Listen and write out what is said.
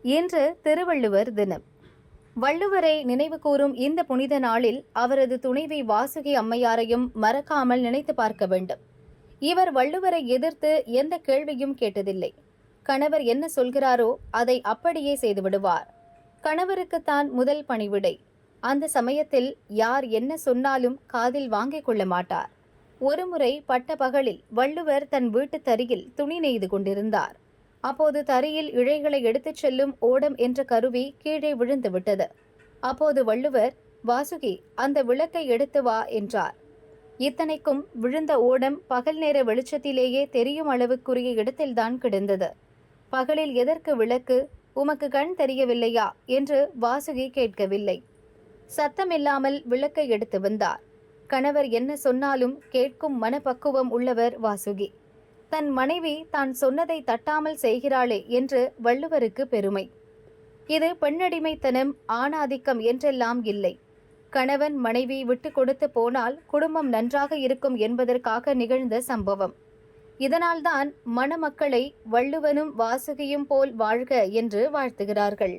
இன்று திருவள்ளுவர் தினம். வள்ளுவரை நினைவுகூரும் இந்த புனித நாளில் அவரது துணைவி வாசுகி அம்மையாரையும் மறக்காமல் நினைத்து பார்க்க வேண்டும். இவர் வள்ளுவரை எதிர்த்து எந்த கேள்வியும் கேட்டதில்லை. கணவர் என்ன சொல்கிறாரோ அதை அப்படியே செய்துவிடுவார். கணவருக்குத்தான் முதல் பணிவிடை. அந்த சமயத்தில் யார் என்ன சொன்னாலும் காதில் வாங்கிக் கொள்ள மாட்டார். ஒருமுறை பட்ட பகலில் வள்ளுவர் தன் வீட்டு தறியில் துணி நெய்து கொண்டிருந்தார். அப்போது தறியில் இழைகளை எடுத்துச் செல்லும் ஓடம் என்ற கருவி கீழே விழுந்து விட்டது. அப்போது வள்ளுவர், வாசுகி, அந்த விளக்கை எடுத்து வா என்றார். இத்தனைக்கும் விழுந்த ஓடம் பகல் நேர வெளிச்சத்திலேயே தெரியும் அளவுக்குரிய இடத்தில்தான் கிடந்தது. பகலில் எதற்கு விளக்கு? உமக்கு கண் தெரியவில்லையா என்று வாசுகி கேட்கவில்லை. சத்தமில்லாமல் விளக்கை எடுத்து வந்தார். கணவர் என்ன சொன்னாலும் கேட்கும் மனப்பக்குவம் உள்ளவர் வாசுகி. தன் மனைவி தான் சொன்னதை தட்டாமல் செய்கிறாளே என்று வள்ளுவருக்கு பெருமை. இது பெண்ணடிமைத்தனம், ஆணாதிக்கம் என்றெல்லாம் இல்லை. கணவன் மனைவி விட்டு கொடுத்து போனால் குடும்பம் நன்றாக இருக்கும் என்பதற்காக நிகழ்ந்த சம்பவம். இதனால்தான் மணமக்களை வள்ளுவனும் வாசுகியும் போல் வாழ்க என்று வாழ்த்துகிறார்கள்.